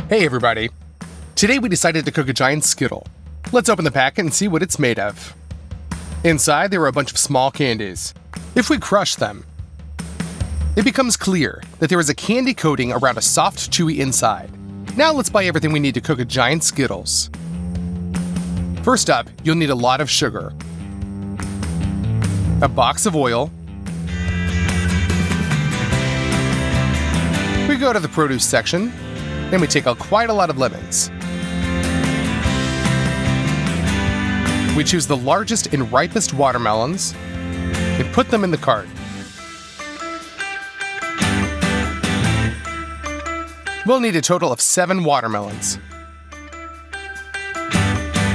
Hey everybody! Today we decided to cook a giant Skittle. Let's open the packet and see what it's made of. Inside there are a bunch of small candies. If we crush them, it becomes clear that there is a candy coating around a soft, chewy inside. Now let's buy everything we need to cook a giant Skittles. First up, you'll need a lot of sugar, a box of oil. We go to the produce section, and we take out quite a lot of lemons. We choose the largest and ripest watermelons and put them in the cart. We'll need a total of 7 watermelons.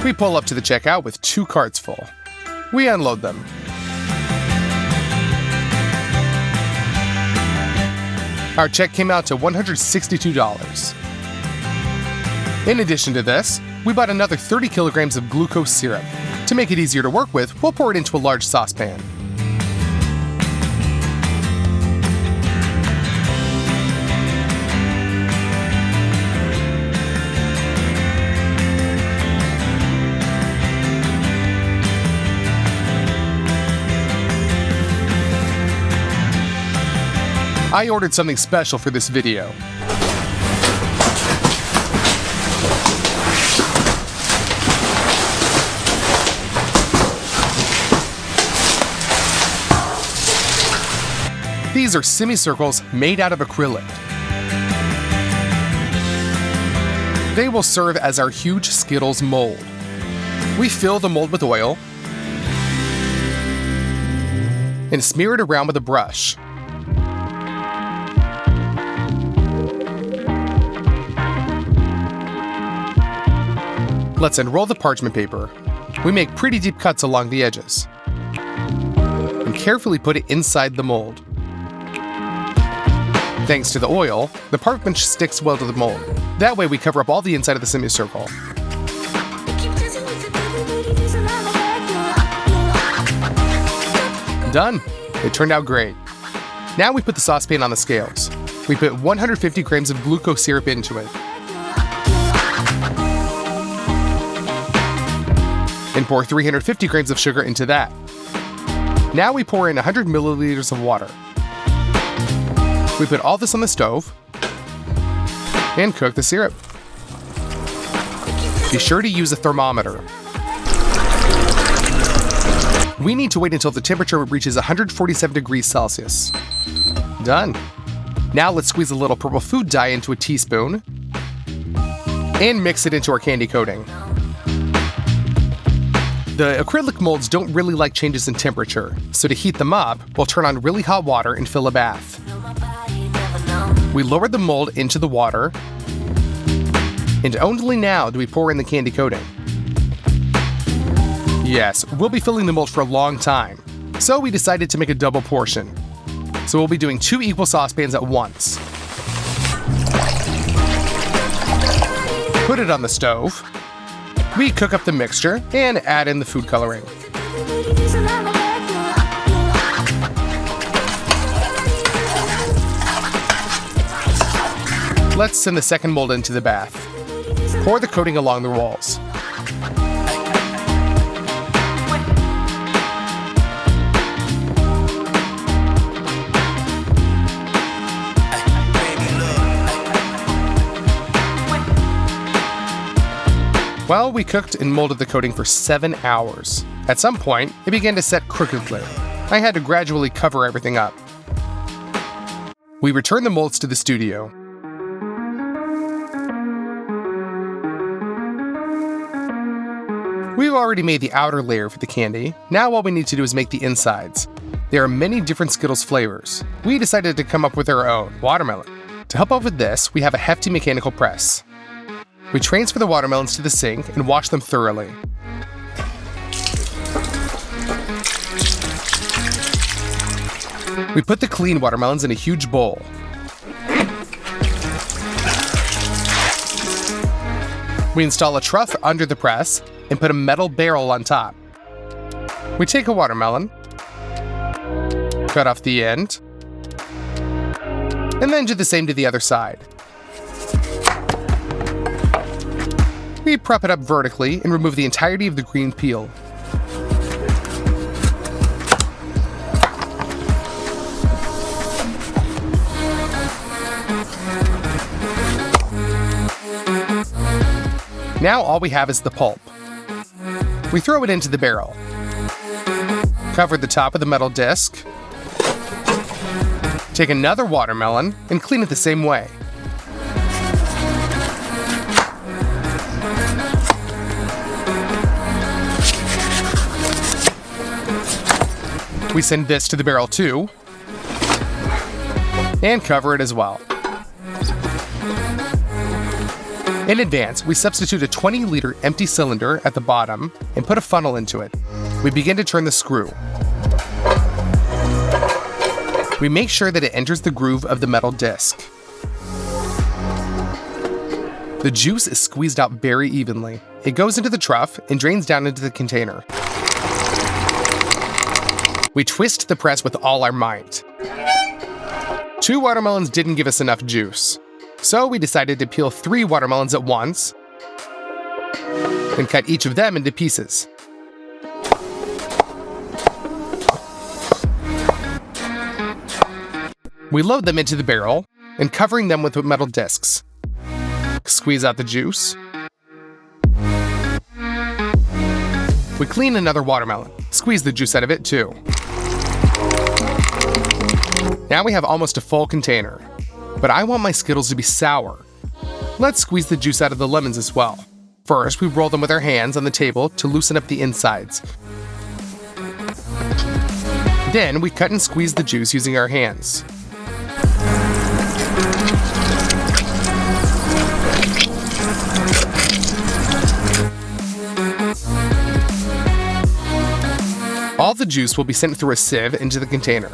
We pull up to the checkout with 2 carts full. We unload them. Our check came out to $162. In addition to this, we bought another 30 kilograms of glucose syrup. To make it easier to work with, we'll pour it into a large saucepan. I ordered something special for this video. These are semicircles made out of acrylic. They will serve as our huge Skittles mold. We fill the mold with oil and smear it around with a brush. Let's unroll the parchment paper. We make pretty deep cuts along the edges and carefully put it inside the mold. Thanks to the oil, the parchment sticks well to the mold. That way we cover up all the inside of the semicircle. Done! It turned out great. Now we put the saucepan on the scales. We put 150 grams of glucose syrup into it. And pour 350 grams of sugar into that. Now we pour in 100 milliliters of water. We put all this on the stove and cook the syrup. Be sure to use a thermometer. We need to wait until the temperature reaches 147 degrees Celsius. Done. Now let's squeeze a little purple food dye into a teaspoon and mix it into our candy coating. The acrylic molds don't really like changes in temperature, so to heat them up, we'll turn on really hot water and fill a bath. We lower the mold into the water, and only now do we pour in the candy coating. Yes, we'll be filling the mold for a long time, so we decided to make a double portion. So we'll be doing 2 equal saucepans at once. Put it on the stove. We cook up the mixture and add in the food coloring. Let's send the second mold into the bath. Pour the coating along the walls. Well, we cooked and molded the coating for 7 hours. At some point, it began to set crookedly. I had to gradually cover everything up. We returned the molds to the studio. We've already made the outer layer for the candy. Now all we need to do is make the insides. There are many different Skittles flavors. We decided to come up with our own, watermelon. To help out with this, we have a hefty mechanical press. We transfer the watermelons to the sink and wash them thoroughly. We put the clean watermelons in a huge bowl. We install a trough under the press and put a metal barrel on top. We take a watermelon, cut off the end, and then do the same to the other side. We prop it up vertically and remove the entirety of the green peel. Now all we have is the pulp. We throw it into the barrel. Cover the top with a metal disc. Take another watermelon and clean it the same way. We send this to the barrel too, and cover it as well. In advance, we substitute a 20-liter empty cylinder at the bottom and put a funnel into it. We begin to turn the screw. We make sure that it enters the groove of the metal disc. The juice is squeezed out very evenly. It goes into the trough and drains down into the container. We twist the press with all our might. 2 watermelons didn't give us enough juice, so we decided to peel 3 watermelons at once and cut each of them into pieces. We load them into the barrel and covering them with metal discs. Squeeze out the juice. We clean another watermelon. Squeeze the juice out of it too. Now we have almost a full container. But I want my Skittles to be sour. Let's squeeze the juice out of the lemons as well. First, we roll them with our hands on the table to loosen up the insides. Then, we cut and squeeze the juice using our hands. All the juice will be sent through a sieve into the container.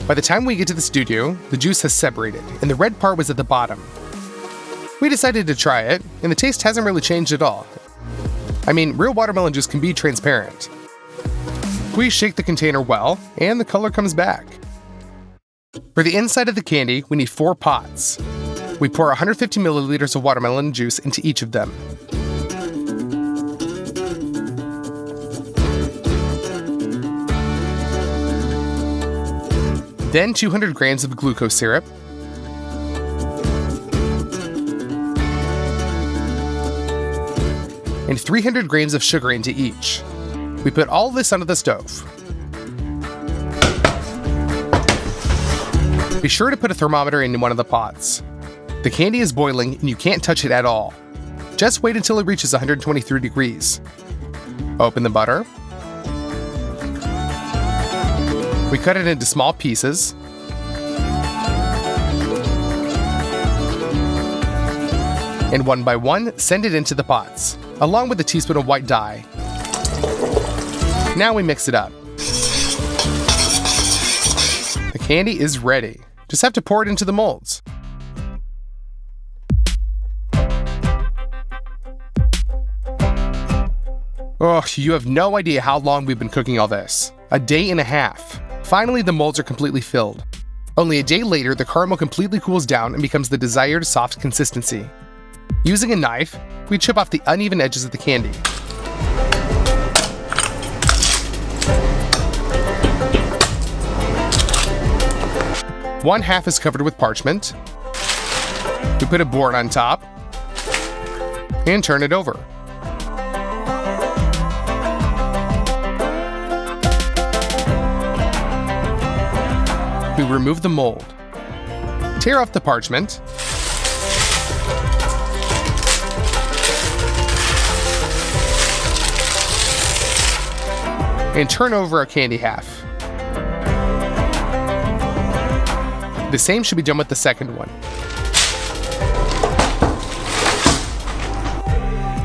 By the time we get to the studio, the juice has separated, and the red part was at the bottom. We decided to try it, and the taste hasn't really changed at all. I mean, real watermelon juice can be transparent. We shake the container well, and the color comes back. For the inside of the candy, we need 4 pots. We pour 150 milliliters of watermelon juice into each of them. Then 200 grams of glucose syrup, and 300 grams of sugar into each. We put all this onto the stove. Be sure to put a thermometer in one of the pots. The candy is boiling and you can't touch it at all. Just wait until it reaches 123 degrees. Open the butter. We cut it into small pieces. And one by one, send it into the pots, along with a teaspoon of white dye. Now we mix it up. The candy is ready. Just have to pour it into the molds. Oh, you have no idea how long we've been cooking all this. A day and a half. Finally, the molds are completely filled. Only a day later, the caramel completely cools down and becomes the desired soft consistency. Using a knife, we chip off the uneven edges of the candy. One half is covered with parchment. We put a board on top and turn it over. We remove the mold. Tear off the parchment. And turn over our candy half. The same should be done with the second one.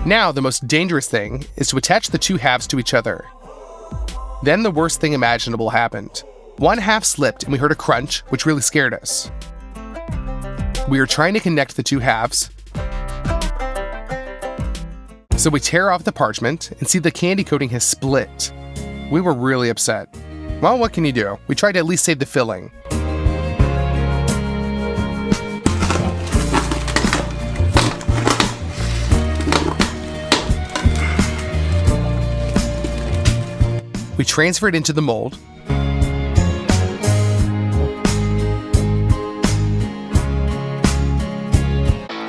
Now, the most dangerous thing is to attach the 2 halves to each other. Then the worst thing imaginable happened. One half slipped and we heard a crunch, which really scared us. We were trying to connect the 2 halves. So we tear off the parchment and see the candy coating has split. We were really upset. Well, what can you do? We tried to at least save the filling. We transfer it into the mold.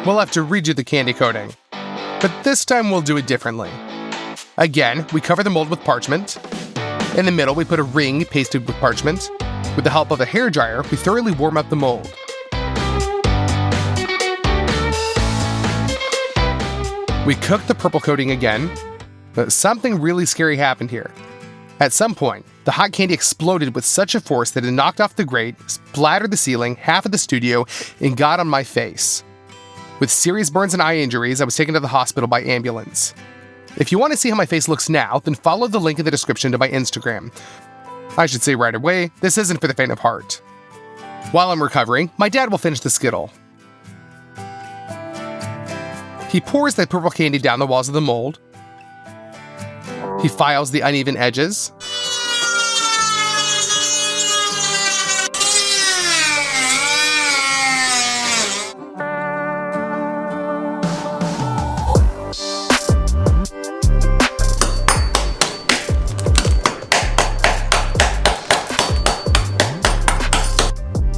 We'll have to redo the candy coating, but this time we'll do it differently. Again, we cover the mold with parchment. In the middle, we put a ring pasted with parchment. With the help of a hairdryer, we thoroughly warm up the mold. We cook the purple coating again, but something really scary happened here. At some point, the hot candy exploded with such a force that it knocked off the grate, splattered the ceiling, half of the studio, and got on my face. With serious burns and eye injuries, I was taken to the hospital by ambulance. If you want to see how my face looks now, then follow the link in the description to my Instagram. I should say right away, this isn't for the faint of heart. While I'm recovering, my dad will finish the Skittle. He pours the purple candy down the walls of the mold. He files the uneven edges.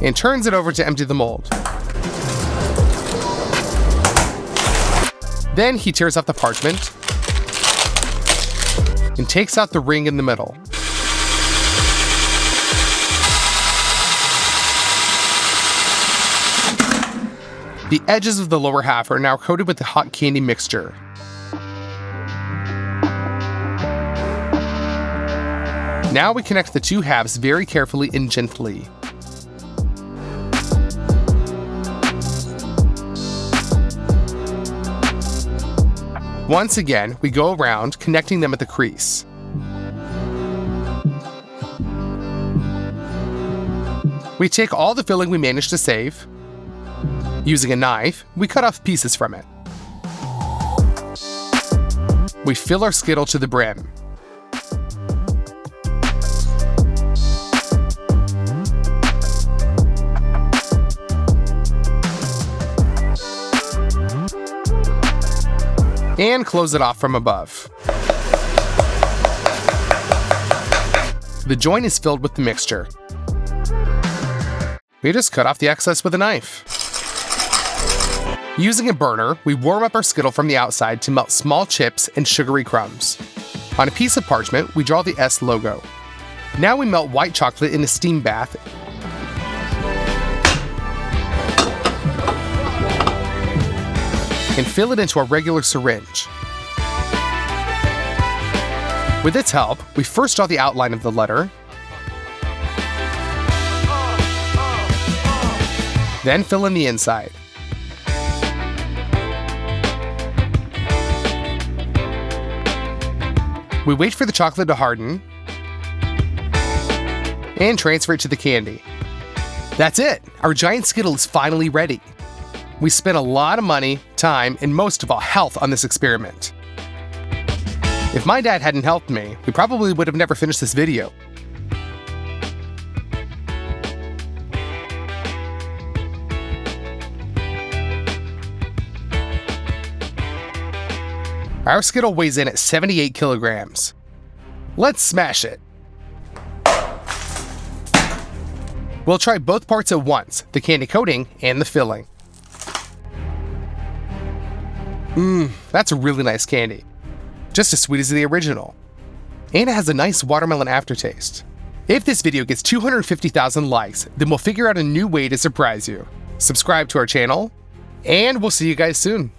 And turns it over to empty the mold. Then he tears off the parchment and takes out the ring in the middle. The edges of the lower half are now coated with the hot candy mixture. Now we connect the two halves very carefully and gently. Once again, we go around, connecting them at the crease. We take all the filling we managed to save. Using a knife, we cut off pieces from it. We fill our Skittle to the brim. And close it off from above. The joint is filled with the mixture. We just cut off the excess with a knife. Using a burner, we warm up our Skittle from the outside to melt small chips and sugary crumbs. On a piece of parchment, we draw the S logo. Now we melt white chocolate in a steam bath and fill it into a regular syringe. With its help, we first draw the outline of the letter, then fill in the inside. We wait for the chocolate to harden and transfer it to the candy. That's it! Our giant Skittle is finally ready. We spent a lot of money, time, and most of all, health on this experiment. If my dad hadn't helped me, we probably would have never finished this video. Our Skittle weighs in at 78 kilograms. Let's smash it. We'll try both parts at once, the candy coating and the filling. That's a really nice candy. Just as sweet as the original. And it has a nice watermelon aftertaste. If this video gets 250,000 likes, then we'll figure out a new way to surprise you. Subscribe to our channel, and we'll see you guys soon.